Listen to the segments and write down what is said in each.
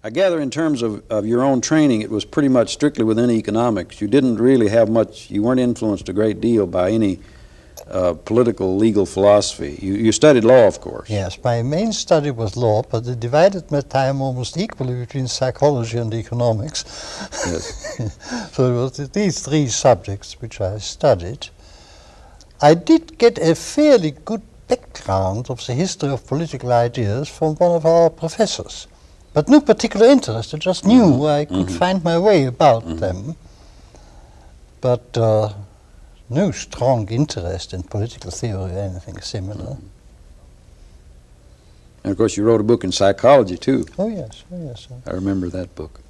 I gather in terms of your own training, it was pretty much strictly within economics. You didn't really have much, you weren't influenced a great deal by any political, legal philosophy. You studied law, of course. Yes, my main study was law, but I divided my time almost equally between psychology and economics. Yes. So it was these three subjects which I studied. I did get a fairly good background of the history of political ideas from one of our professors, but no particular interest. I just knew I could find my way about them, but no strong interest in political theory or anything similar. And of course you wrote a book in psychology too. Oh yes, sir. I remember that book.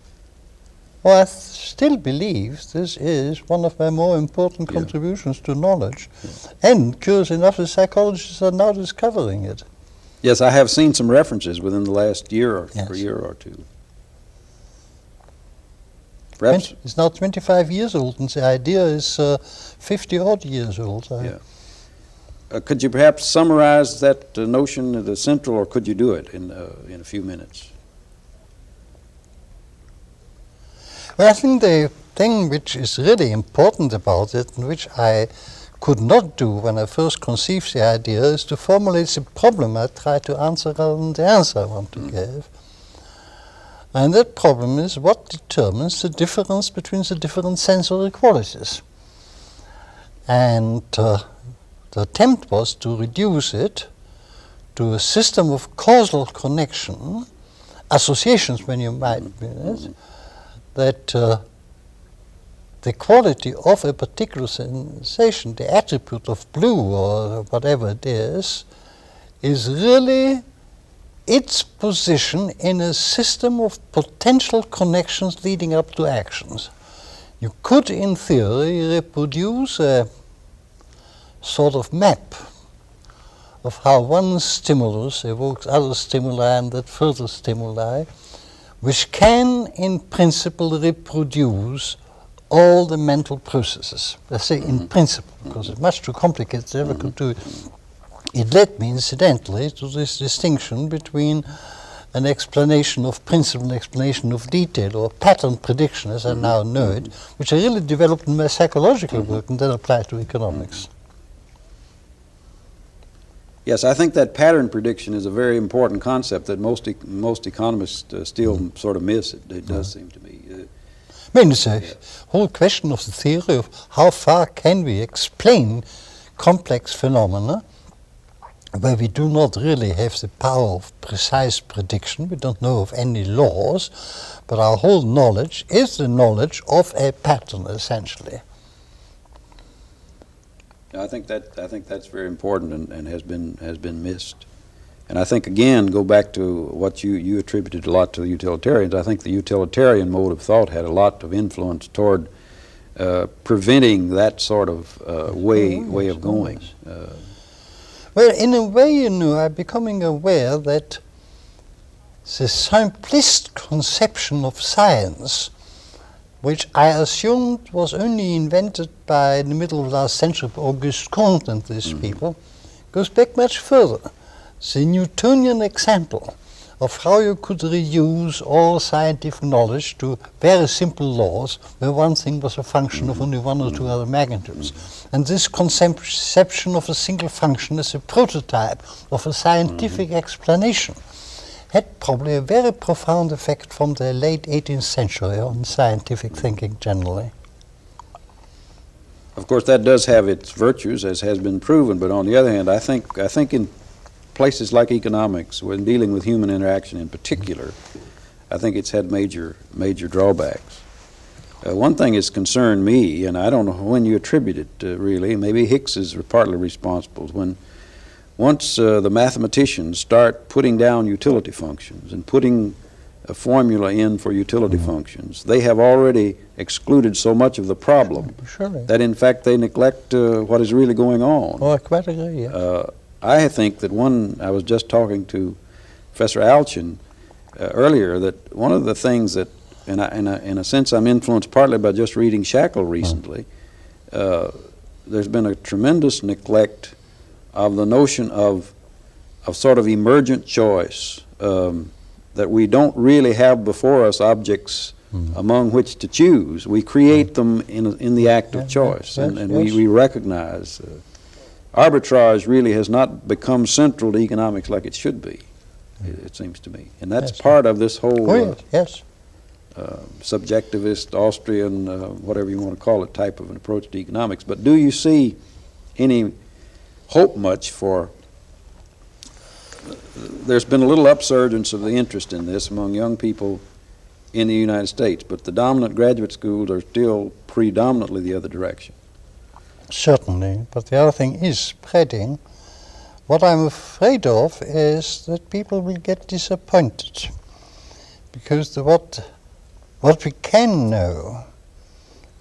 Well, I still believe this is one of my more important contributions to knowledge. And curious enough, the psychologists are now discovering it. Yes, I have seen some references within the last year or two. Perhaps It's now 25 years old, and the idea is 50-odd years old. Could you perhaps summarize that notion, the central, or could you do it in a few minutes? Well, I think the thing which is really important about it, and which I could not do when I first conceived the idea, is to formulate the problem I try to answer rather than the answer I want to give. And that problem is what determines the difference between the different sensory qualities. And the attempt was to reduce it to a system of causal connection, associations when you might mean it, that the quality of a particular sensation, the attribute of blue or whatever it is really its position in a system of potential connections leading up to actions. You could, in theory, reproduce a sort of map of how one stimulus evokes other stimuli and that further stimuli, which can, in principle, reproduce all the mental processes. I say in principle, because it's much too complicated to ever could do it. It led me, incidentally, to this distinction between an explanation of principle and explanation of detail, or pattern prediction, as I now know it, which I really developed in my psychological work and then applied to economics. Yes, I think that pattern prediction is a very important concept that most economists still sort of miss. It does seem to me. I mean, it's a whole question of the theory of how far can we explain complex phenomena where we do not really have the power of precise prediction. We don't know of any laws, but our whole knowledge is the knowledge of a pattern, essentially. I think that's very important and has been missed. And I think, again, go back to what you attributed a lot to the utilitarians. I think the utilitarian mode of thought had a lot of influence toward preventing that sort of way of going. Well, in a way, you know, I'm becoming aware that the simplest conception of science, which I assumed was only invented by the middle of last century, Auguste Comte and these people, goes back much further. The Newtonian example of how you could reduce all scientific knowledge to very simple laws where one thing was a function of only one or two other magnitudes. And this conception of a single function as a prototype of a scientific explanation had probably a very profound effect from the late 18th century on scientific thinking generally. Of course, that does have its virtues, as has been proven, but on the other hand, I think in places like economics, when dealing with human interaction in particular, I think it's had major drawbacks. One thing has concerned me, and I don't know when you attribute it really, maybe Hicks is partly responsible, when once the mathematicians start putting down utility functions and putting a formula in for utility functions, they have already excluded so much of the problem that in fact they neglect what is really going on. Oh, I quite agree, yeah. I think that I was just talking to Professor Alchin earlier, that one of the things that, in a sense I'm influenced partly by just reading Shackle recently, there's been a tremendous neglect of the notion of sort of emergent choice. that we don't really have before us objects among which to choose. We create them in the act of choice, and we recognize arbitrage really has not become central to economics like it should be, it seems to me. And that's part of this whole subjectivist, Austrian, whatever you want to call it, type of an approach to economics. But do you see any hope much for, there's been a little upsurgence of the interest in this among young people in the United States, but the dominant graduate schools are still predominantly the other direction. Certainly, but the other thing is spreading. What I'm afraid of is that people will get disappointed, because what we can know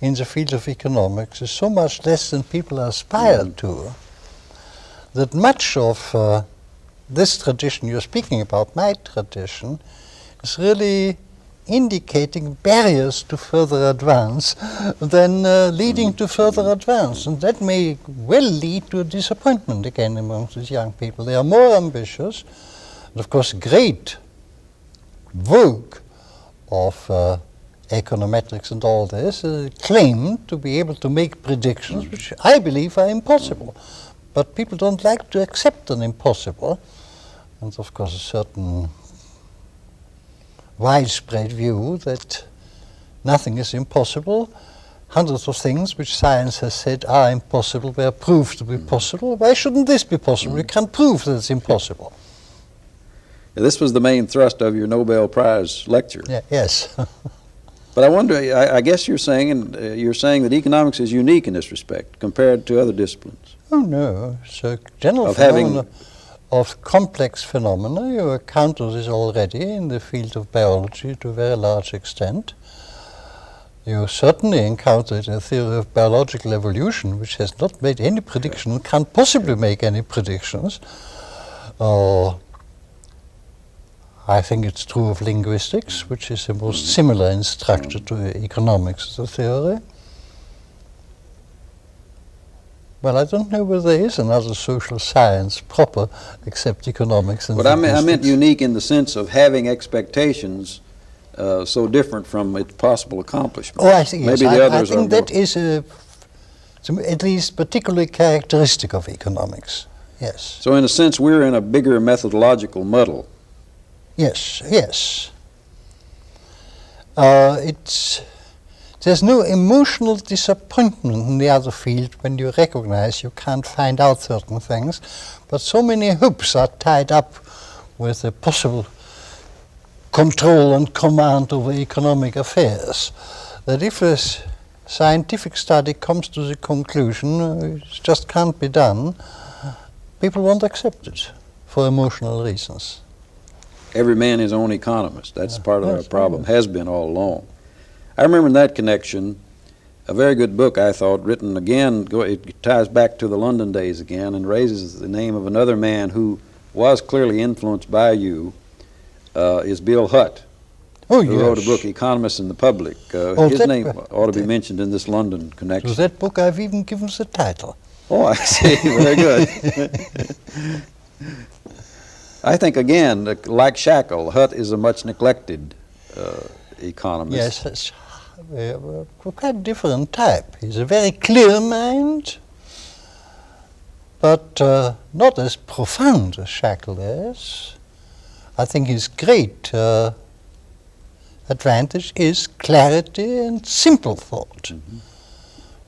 in the field of economics is so much less than people aspire to, that much of this tradition you're speaking about, my tradition, is really indicating barriers to further advance than leading to further advance. And that may well lead to a disappointment again among these young people. They are more ambitious, and of course great vogue of econometrics and all this claim to be able to make predictions which I believe are impossible. But people don't like to accept an impossible, and of course a certain widespread view that nothing is impossible. Hundreds of things which science has said are impossible were proved to be possible. Why shouldn't this be possible? We can't prove that it's impossible. This was the main thrust of your Nobel Prize lecture. Yes. But I wonder, I guess you're saying that economics is unique in this respect compared to other disciplines. Oh no, it's a general phenomenon of complex phenomena. You encounter this already in the field of biology to a very large extent. You certainly encounter it in the theory of biological evolution, which has not made any prediction and can't possibly make any predictions. I think it's true of linguistics, which is the most similar in structure to economics as a theory. Well, I don't know whether there is another social science proper except economics and But I meant unique in the sense of having expectations so different from its possible accomplishment. Oh, I see. Yes. Maybe the others I think are that is at least particularly characteristic of economics. Yes. So in a sense, we're in a bigger methodological muddle. Yes, yes. There's no emotional disappointment in the other field when you recognize you can't find out certain things, but so many hopes are tied up with the possible control and command over economic affairs that if a scientific study comes to the conclusion it just can't be done, people won't accept it for emotional reasons. Every man his own economist. That's part of our problem, has been all along. I remember in that connection, a very good book, I thought, written again, it ties back to the London days again and raises the name of another man who was clearly influenced by you, is Bill Hutt, who wrote a book, Economists and the Public. His name ought to be mentioned in this London connection. To that book I've even given the title. Oh, I see. Very good. I think, again, like Shackle, Hutt is a much neglected economist. Yes, it's quite different type. He's a very clear mind, but not as profound as Shackle is. I think his great advantage is clarity and simple thought,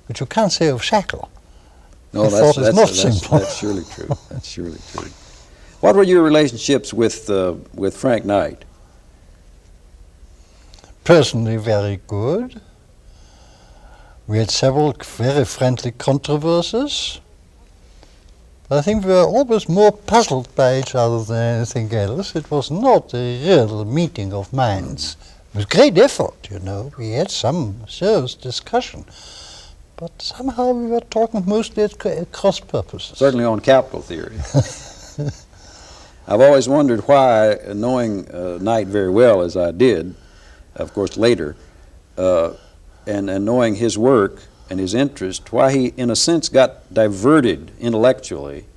which you can't say of Shackle. No, that's surely true. That's surely true. What were your relationships with Frank Knight? Personally, very good. We had several very friendly controversies. I think we were always more puzzled by each other than anything else. It was not a real meeting of minds. It was great effort, you know. We had some serious discussion. But somehow we were talking mostly at cross purposes. Certainly on capital theory. I've always wondered why, knowing Knight very well as I did, of course later, and knowing his work and his interest, why he in a sense got diverted intellectually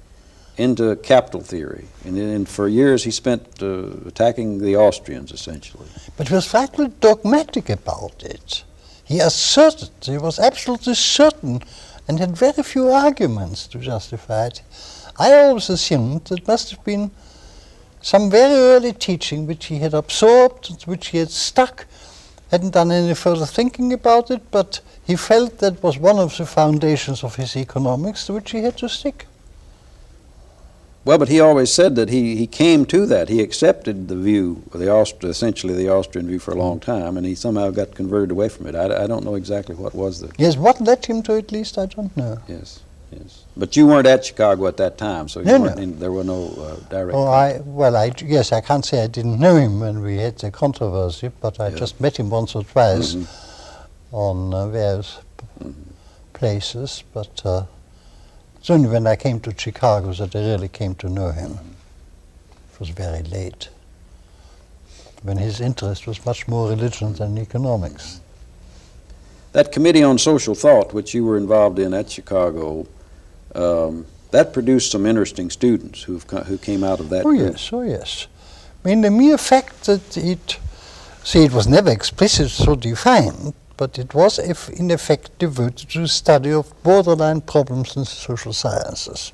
into capital theory. And for years he spent attacking the Austrians, essentially. But he was frightfully dogmatic about it. He asserted, he was absolutely certain, and had very few arguments to justify it. I always assumed it must have been some very early teaching which he had absorbed, which he had stuck, hadn't done any further thinking about it, but he felt that was one of the foundations of his economics to which he had to stick. Well, but he always said that he came to that. He accepted the view, essentially the Austrian view for a long time, and he somehow got converted away from it. I don't know exactly what was the... Yes, what led him to it, at least, I don't know. Yes, yes. But you weren't at Chicago at that time, so No, you weren't no. there were no direct... Oh, yes, I can't say I didn't know him when we had the controversy, but I just met him once or twice on various places, but it's only when I came to Chicago that I really came to know him. It was very late, when his interest was much more religion than economics. That Committee on Social Thought, which you were involved in at Chicago, that produced some interesting students who came out of that group. Oh yes. I mean, the mere fact that it was never explicitly so defined, but it was in effect devoted to the study of borderline problems in the social sciences.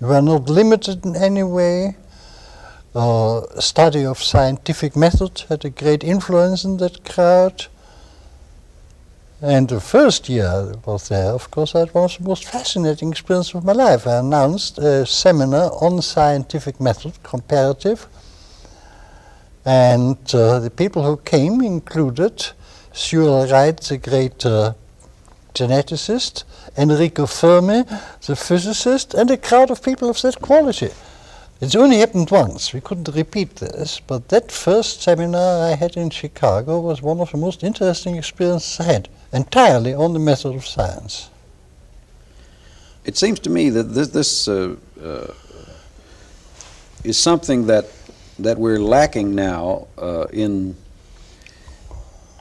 You were not limited in any way. Study of scientific method had a great influence in that crowd. And the first year I was there, of course, that was the most fascinating experience of my life. I announced a seminar on scientific method, comparative, and the people who came included Cyril Wright, the great geneticist, Enrico Fermi, the physicist, and a crowd of people of that quality. It's only happened once. We couldn't repeat this, but that first seminar I had in Chicago was one of the most interesting experiences I had, entirely on the method of science. It seems to me that this is something that we're lacking now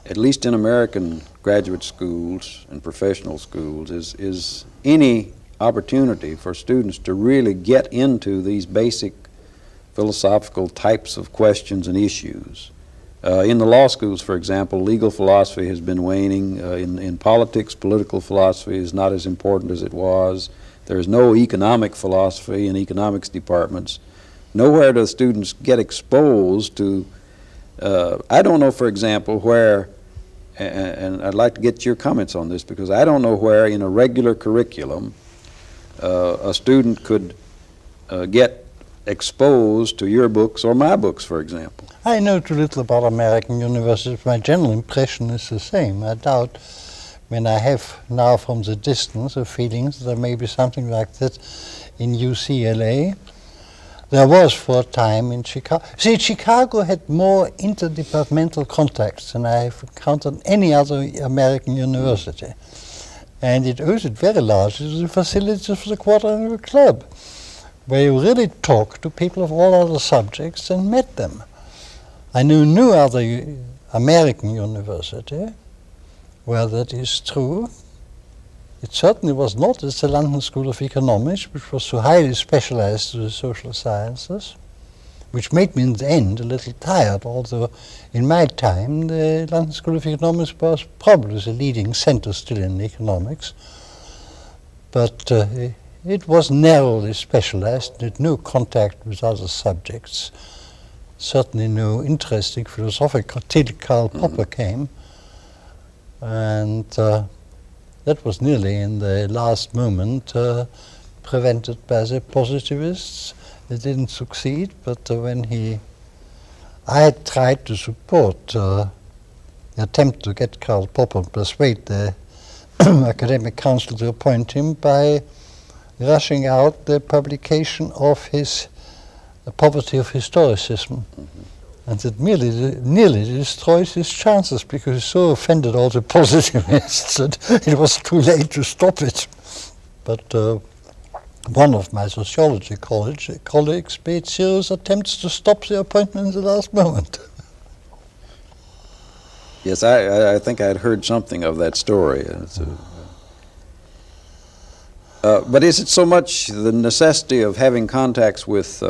at least in American graduate schools and professional schools, is any opportunity for students to really get into these basic philosophical types of questions and issues. In the law schools, for example, legal philosophy has been waning. In politics, political philosophy is not as important as it was. There is no economic philosophy in economics departments. Nowhere do students get exposed to, I don't know, for example, where, and I'd like to get your comments on this, because I don't know where in a regular curriculum a student could get exposed to your books or my books, for example. I know too little about American universities. My general impression is the same. I doubt, when I have now from the distance a feeling that there may be something like that in UCLA. There was for a time in Chicago. See, Chicago had more interdepartmental contacts than I have encountered any other American university. And it owes it very largely to the facilities of the Quadrangle Club, where you really talked to people of all other subjects and met them. I know no other American university where that is true. It certainly was not at the London School of Economics, which was so highly specialized to the social sciences, which made me in the end a little tired, although in my time the London School of Economics was probably the leading center still in economics. But it was narrowly specialized, it had no contact with other subjects, certainly no interesting philosophical till Karl Popper came, and that was nearly in the last moment prevented by the positivists. It didn't succeed, but when I had tried to support the attempt to get Karl Popper and persuade the academic council to appoint him by rushing out the publication of his Poverty of Historicism. And that nearly destroys his chances, because he so offended all the positivists that it was too late to stop it. But one of my sociology colleagues made serious attempts to stop the appointment in the last moment. Yes, I think I had heard something of that story. But is it so much the necessity of having contacts with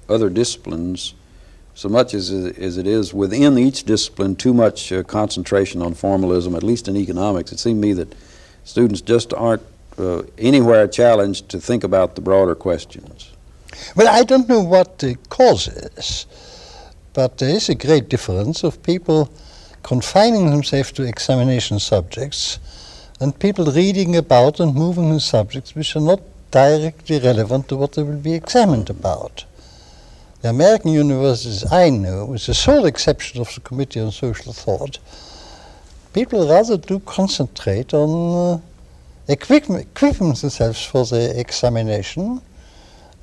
other disciplines, so much as it is within each discipline too much concentration on formalism, at least in economics? It seemed to me that students just aren't anywhere challenged to think about the broader questions. Well, I don't know what the cause is, but there is a great difference of people confining themselves to examination subjects and people reading about and moving in subjects which are not directly relevant to what they will be examined about. The American universities I know, with the sole exception of the Committee on Social Thought, people rather do concentrate on equipping themselves for the examination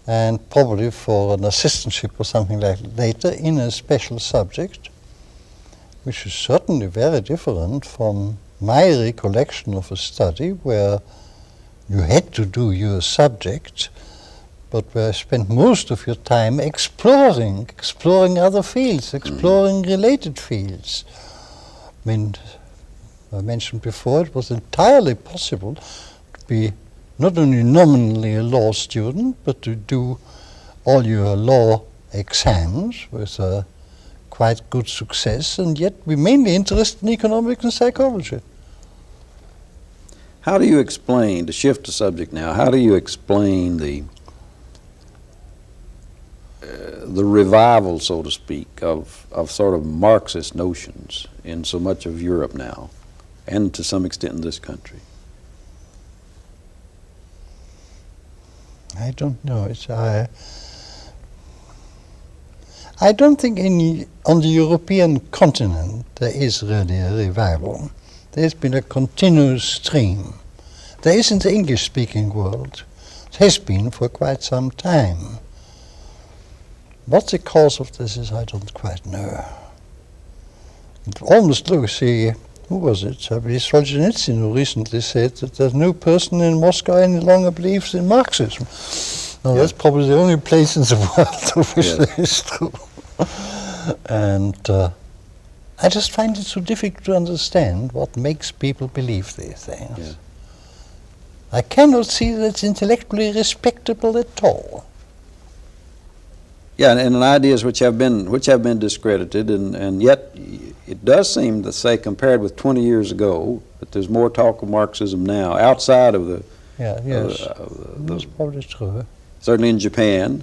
and probably for an assistantship or something like that later in a special subject, which is certainly very different from my recollection of a study where you had to do your subject, but where I spent most of your time exploring other fields, exploring related fields. I mean, I mentioned before, it was entirely possible to be not only nominally a law student, but to do all your law exams with a quite good success, and yet be mainly interested in economics and psychology. How do you explain, to shift the subject now, how do you explain the revival, so to speak, of sort of Marxist notions in so much of Europe now, and to some extent in this country? I don't know. I don't think on the European continent there is really a revival. There's been a continuous stream. There is in the English-speaking world. It has been for quite some time. What the cause of this is, I don't quite know. It almost looks, who was it? I believe Solzhenitsyn, who recently said that there's no person in Moscow any longer believes in Marxism. Now, that's probably the only place in the world of which that is true. And I just find it so difficult to understand what makes people believe these things. Yeah. I cannot see that it's intellectually respectable at all. Yeah, and ideas which have been discredited, and yet it does seem to say, compared with 20 years ago, that there's more talk of Marxism now outside of the. Yeah, yes, that's probably true. Certainly in Japan,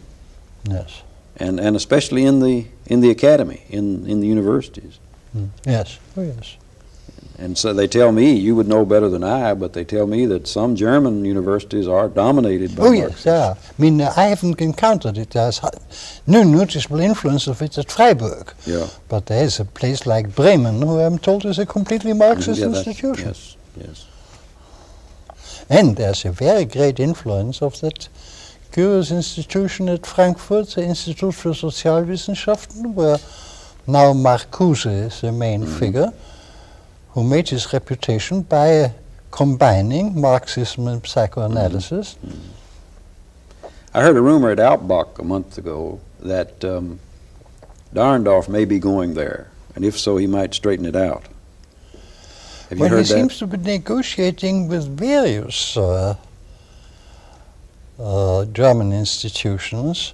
Yes. and especially in the academy, in the universities. Yes. Oh, yes. And so they tell me, you would know better than I, but they tell me that some German universities are dominated by Marxists. Yes, yeah. I mean, I haven't encountered it. There's no noticeable influence of it at Freiburg. Yeah. But there's a place like Bremen, who I'm told is a completely Marxist institution. Yes, yes. And there's a very great influence of that curious institution at Frankfurt, the Institut für Sozialwissenschaften, where now Marcuse is the main figure, who made his reputation by combining Marxism and psychoanalysis. I heard a rumor at Altbach a month ago that Dahrendorf may be going there, and if so, he might straighten it out. Have you Well, heard he that? seems to be negotiating with various German institutions.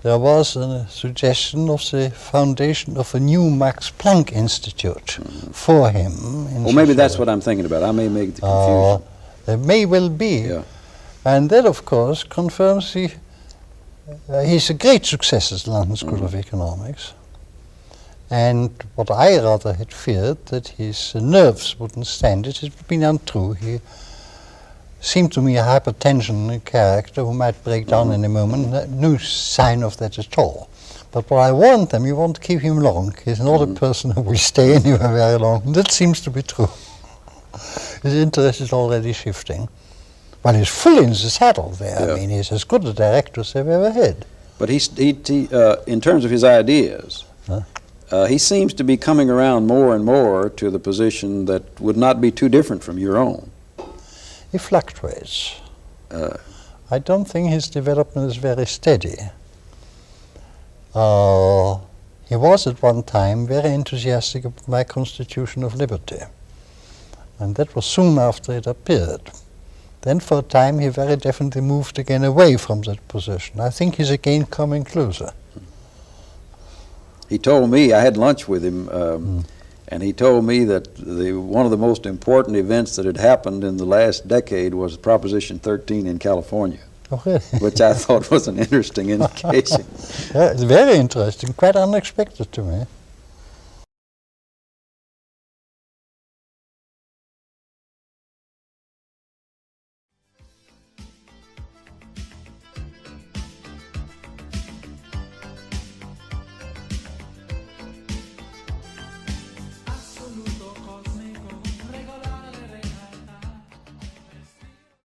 There was a suggestion of the foundation of a new Max Planck Institute for him. Well, maybe that's what I'm thinking about. I may make the confusion. There may well be. Yeah. And that, of course, confirms he's a great success at the London School of Economics. And what I rather had feared, that his nerves wouldn't stand it, has been untrue. He seemed to me a hypertension character who might break down in a moment. No sign of that at all. But what I warned them, you won't keep him long. He's not a person who will stay anywhere very long. And that seems to be true. His interest is already shifting. Well, he's fully in the saddle there. Yeah. I mean, he's as good a director as they've ever had. But he in terms of his ideas, he seems to be coming around more and more to the position that would not be too different from your own. He fluctuates. I don't think his development is very steady. He was at one time very enthusiastic about my Constitution of Liberty. And that was soon after it appeared. Then for a time he very definitely moved again away from that position. I think he's again coming closer. He told me, I had lunch with him, and he told me that one of the most important events that had happened in the last decade was Proposition 13 in California, Oh, really? which I thought was an interesting indication. Yeah, it's very interesting, quite unexpected to me.